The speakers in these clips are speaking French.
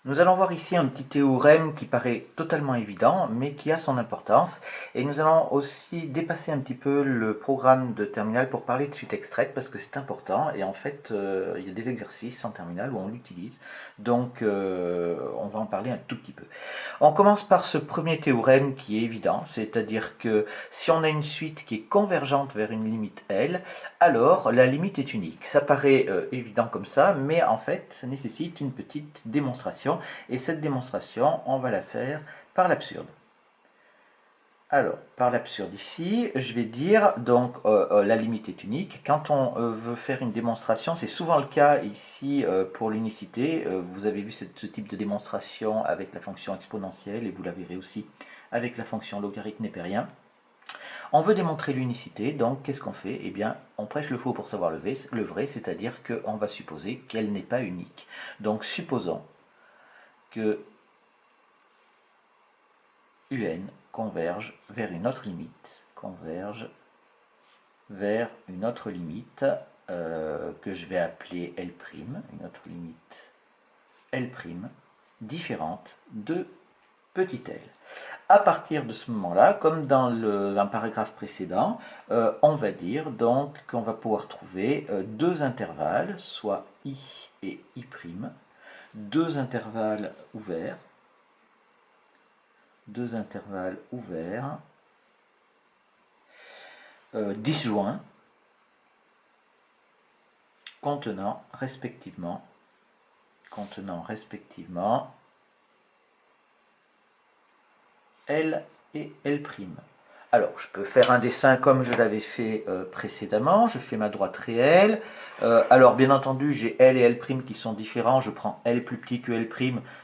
Nous allons voir ici un petit théorème qui paraît totalement évident, mais qui a son importance. Et nous allons aussi dépasser un petit peu le programme de terminal pour parler de suite extraite, parce que c'est important. Et en fait, il y a des exercices en terminal où on l'utilise. Donc, on va en parler un tout petit peu. On commence par ce premier théorème qui est évident, c'est-à-dire que si on a une suite qui est convergente vers une limite L, alors la limite est unique. Ça paraît évident comme ça, mais en fait, ça nécessite une petite démonstration, et cette démonstration, on va la faire par l'absurde. Alors, par l'absurde ici, je vais dire, donc la limite est unique. Quand on veut faire une démonstration, c'est souvent le cas ici pour l'unicité. Vous avez vu ce type de démonstration avec la fonction exponentielle, et vous la verrez aussi avec la fonction logarithme népérien. On veut démontrer l'unicité, donc qu'est-ce qu'on fait? Eh bien, on prêche le faux pour savoir le vrai, c'est-à-dire qu'on va supposer qu'elle n'est pas unique. Donc, supposons que un converge vers une autre limite, que je vais appeler L', une autre limite L', différente de petit l. À partir de ce moment-là, comme dans un paragraphe précédent, on va dire donc qu'on va pouvoir trouver deux intervalles, soit i et i', deux intervalles ouverts, disjoints, contenant respectivement L et L'. Alors, je peux faire un dessin comme je l'avais fait précédemment. Je fais ma droite réelle. Alors, bien entendu, j'ai L et L' qui sont différents. Je prends L plus petit que L',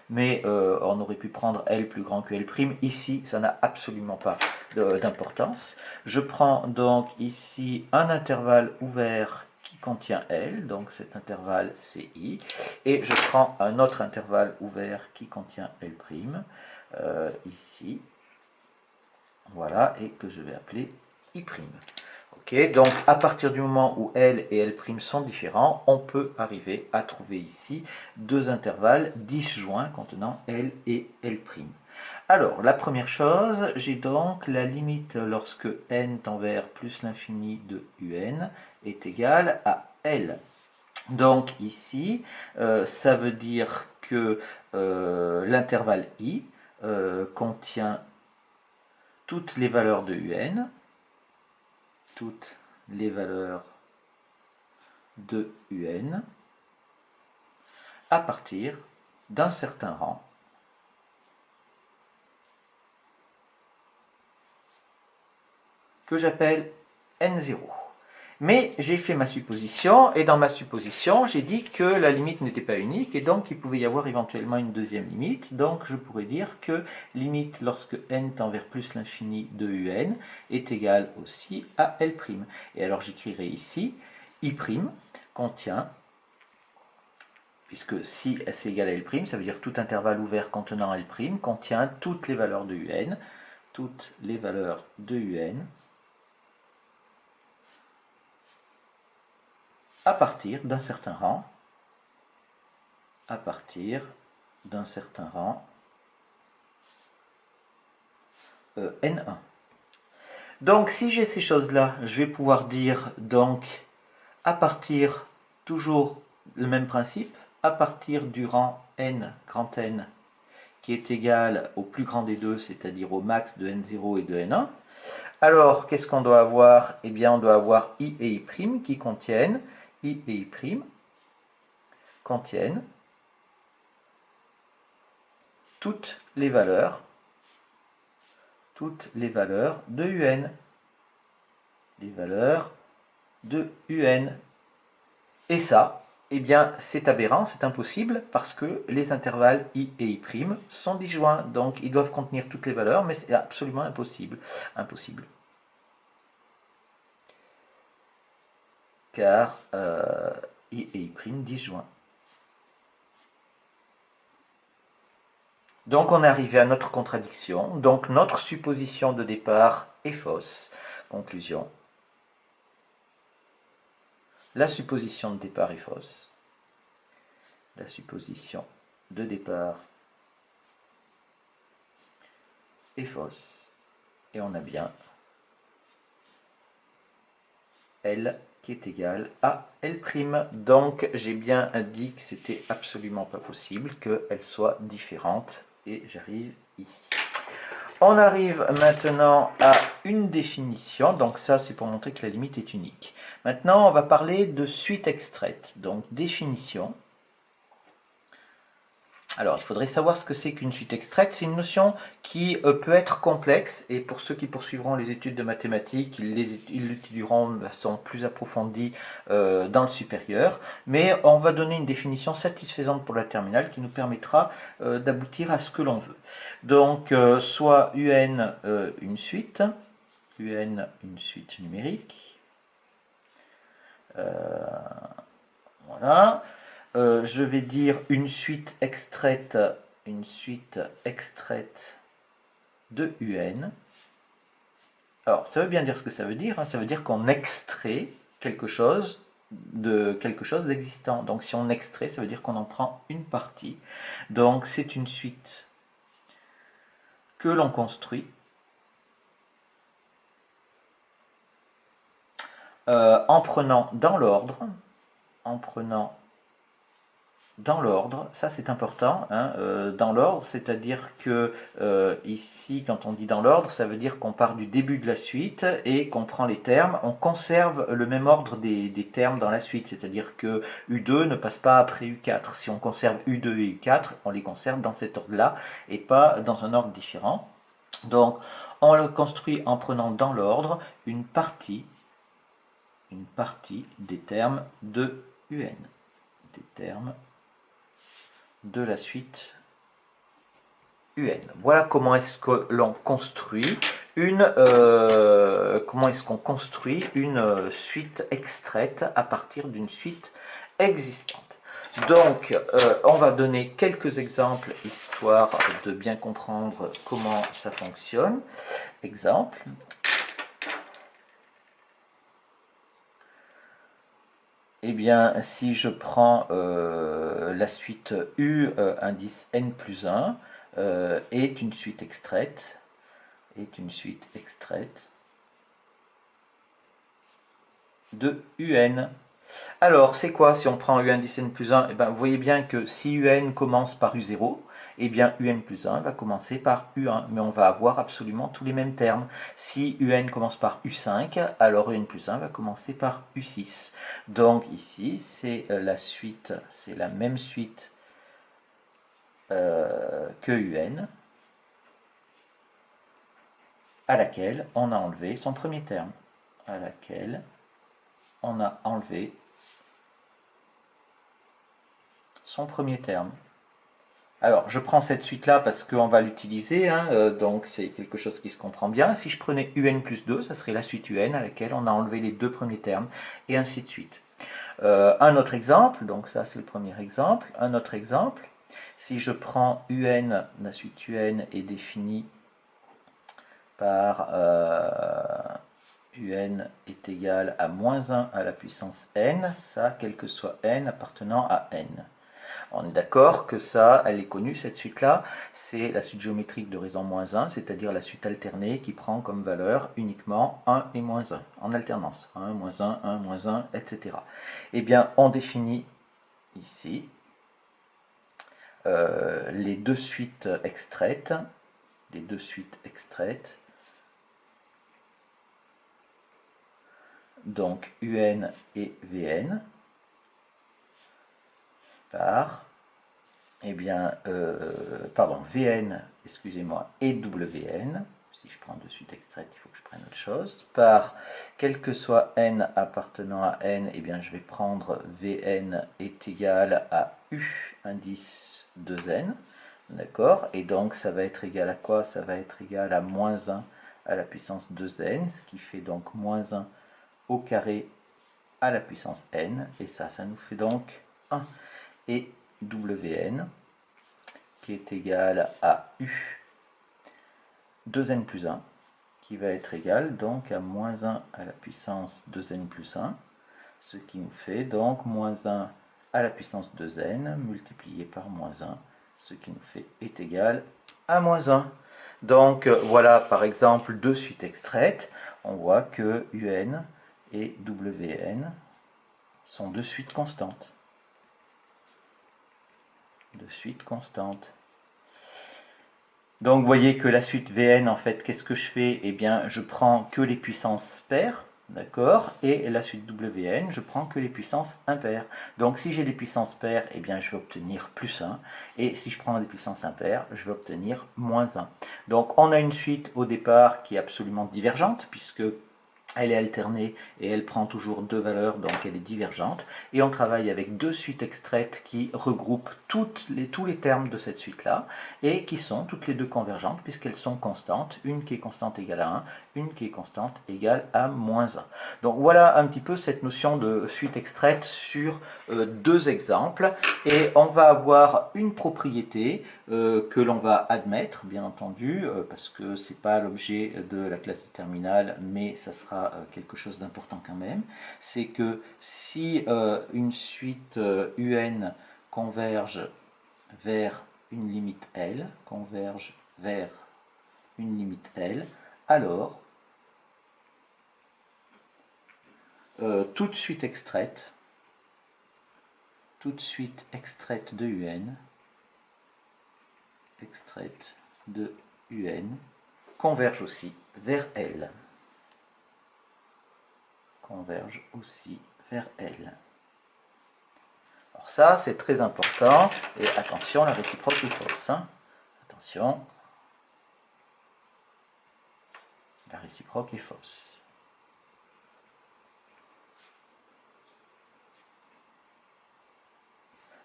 mais on aurait pu prendre L plus grand que L'. Ici, ça n'a absolument pas d'importance. Je prends donc ici un intervalle ouvert qui contient L, donc cet intervalle c'est I, et je prends un autre intervalle ouvert qui contient L', ici, voilà, et que je vais appeler I'. Ok, donc à partir du moment où L et L' sont différents, on peut arriver à trouver ici deux intervalles disjoints contenant L et L'. Alors, la première chose, j'ai donc la limite lorsque n tend vers plus l'infini de un est égal à L. Donc ici, ça veut dire que l'intervalle I contient toutes les valeurs de un, à partir d'un certain rang que j'appelle n0. Mais j'ai fait ma supposition, et dans ma supposition, j'ai dit que la limite n'était pas unique, et donc il pouvait y avoir éventuellement une deuxième limite. Donc je pourrais dire que limite lorsque n tend vers plus l'infini de un est égale aussi à L'. Et alors j'écrirai ici, I' contient, puisque si c'est égal à L', ça veut dire tout intervalle ouvert contenant L', contient toutes les valeurs de un, à partir d'un certain rang, n1. Donc si j'ai ces choses-là, je vais pouvoir dire donc à partir, toujours le même principe, à partir du rang n, grand N, qui est égal au plus grand des deux, c'est-à-dire au max de n0 et de n1. Alors, qu'est-ce qu'on doit avoir? Eh bien, on doit avoir i et i' qui contiennent, toutes les valeurs de un. Et ça, eh bien, c'est aberrant, c'est impossible, parce que les intervalles i et i' sont disjoints, donc ils doivent contenir toutes les valeurs, mais c'est absolument impossible. Car i et i' disjoints. Donc on est arrivé à notre contradiction, donc notre supposition de départ est fausse. Conclusion. La supposition de départ est fausse. La supposition de départ est fausse. Et on a bien L qui est égal à L'. Donc j'ai bien dit que c'était absolument pas possible qu'elle soit différente. Et j'arrive ici. On arrive maintenant à une définition. Donc ça, c'est pour montrer que la limite est unique. Maintenant, on va parler de suite extraite. Donc définition. Alors, il faudrait savoir ce que c'est qu'une suite extraite. C'est une notion qui peut être complexe, et pour ceux qui poursuivront les études de mathématiques, ils l'étudieront de façon plus approfondie dans le supérieur. Mais on va donner une définition satisfaisante pour la terminale qui nous permettra d'aboutir à ce que l'on veut. Donc, soit UN une suite numérique. Voilà. Je vais dire une suite extraite de UN. Alors, ça veut bien dire ce que ça veut dire. Hein. Ça veut dire qu'on extrait quelque chose d'existant. Donc, si on extrait, ça veut dire qu'on en prend une partie. Donc, c'est une suite que l'on construit en prenant dans l'ordre, ça c'est important, hein, dans l'ordre, c'est-à-dire que ici, quand on dit dans l'ordre, ça veut dire qu'on part du début de la suite et qu'on prend les termes, on conserve le même ordre des termes dans la suite, c'est-à-dire que U2 ne passe pas après U4. Si on conserve U2 et U4, on les conserve dans cet ordre-là et pas dans un ordre différent. Donc, on le construit en prenant dans l'ordre une partie des termes de UN, des termes de la suite UN. Voilà comment est-ce que l'on construit une suite extraite à partir d'une suite existante. Donc, on va donner quelques exemples histoire de bien comprendre comment ça fonctionne. Exemple. Eh bien, si je prends la suite U indice n plus 1 est une suite extraite, de UN. Alors, c'est quoi si on prend U indice n plus 1? Eh bien, vous voyez bien que si UN commence par U0, eh bien UN plus 1 va commencer par U1, mais on va avoir absolument tous les mêmes termes. Si UN commence par U5, alors UN plus 1 va commencer par U6. Donc ici, c'est la même suite que UN, à laquelle on a enlevé son premier terme, Alors, je prends cette suite-là parce qu'on va l'utiliser, hein, donc c'est quelque chose qui se comprend bien. Si je prenais UN plus 2, ça serait la suite UN à laquelle on a enlevé les deux premiers termes, et ainsi de suite. Un autre exemple, donc ça c'est le premier exemple. Un autre exemple, si je prends UN, la suite UN est définie par UN est égal à moins 1 à la puissance n, ça quel que soit n appartenant à n. On est d'accord que ça, elle est connue, cette suite-là, c'est la suite géométrique de raison moins 1, c'est-à-dire la suite alternée qui prend comme valeur uniquement 1 et moins 1, en alternance. 1, moins 1, etc. Eh bien, on définit ici les deux suites extraites, donc UN et VN, par, VN, excusez-moi, et WN, si je prends deux suites extraites, il faut que je prenne autre chose, par, quel que soit n appartenant à n, eh bien je vais prendre Vn est égal à U indice 2n, d'accord, et donc ça va être égal à quoi? Ça va être égal à moins 1 à la puissance 2n, ce qui fait donc moins 1 au carré à la puissance n, et ça nous fait donc 1. Et Wn qui est égal à U 2n plus 1, qui va être égal donc à moins 1 à la puissance 2n plus 1, ce qui nous fait donc moins 1 à la puissance 2n multiplié par moins 1, ce qui nous fait est égal à moins 1. Donc voilà par exemple deux suites extraites. On voit que UN et WN sont deux suites constantes. Deux suites constantes. Donc vous voyez que la suite Vn, en fait, qu'est-ce que je fais? Eh bien, je prends que les puissances paires, d'accord? Et la suite Wn, je prends que les puissances impaires. Donc si j'ai des puissances paires, eh bien, je vais obtenir plus 1. Et si je prends des puissances impaires, je vais obtenir moins 1. Donc on a une suite au départ qui est absolument divergente, puisque elle est alternée et elle prend toujours deux valeurs, donc elle est divergente. Et on travaille avec deux suites extraites qui regroupent tous les termes de cette suite-là et qui sont toutes les deux convergentes puisqu'elles sont constantes. Une qui est constante égale à 1, une qui est constante égale à moins 1. Donc voilà un petit peu cette notion de suite extraite sur deux exemples. Et on va avoir une propriété que l'on va admettre, bien entendu, parce que ce n'est pas l'objet de la classe de terminale, mais ça sera quelque chose d'important quand même. C'est que si une suite UN converge vers une limite L, converge vers une limite L, alors toute suite extraite de UN, converge aussi vers L. Converge aussi vers L. Alors ça, c'est très important. Et attention, la réciproque est fausse. Hein. Attention. La réciproque est fausse.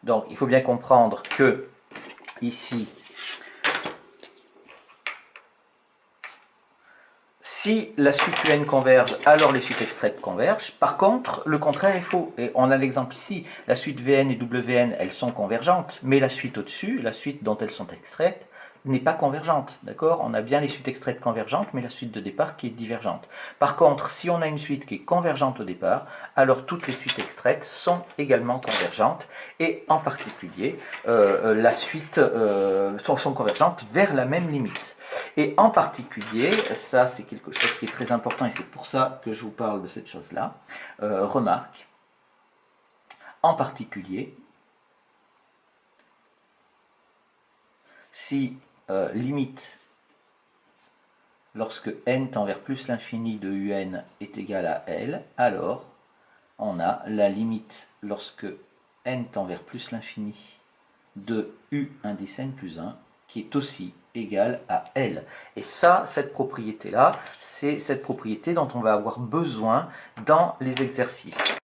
Donc, il faut bien comprendre que, ici, si la suite UN converge, alors les suites extraites convergent. Par contre, le contraire est faux. Et on a l'exemple ici. La suite Vn et Wn, elles sont convergentes, mais la suite au-dessus, la suite dont elles sont extraites, n'est pas convergente. D'accord? On a bien les suites extraites convergentes, mais la suite de départ qui est divergente. Par contre, si on a une suite qui est convergente au départ, alors toutes les suites extraites sont également convergentes, et en particulier, la suite sont convergentes vers la même limite. Et en particulier, ça c'est quelque chose qui est très important et c'est pour ça que je vous parle de cette chose-là, remarque, en particulier, si limite lorsque n tend vers plus l'infini de un est égal à L, alors on a la limite lorsque n tend vers plus l'infini de u indice n plus 1 qui est aussi égal à L. Et ça, cette propriété-là, c'est cette propriété dont on va avoir besoin dans les exercices.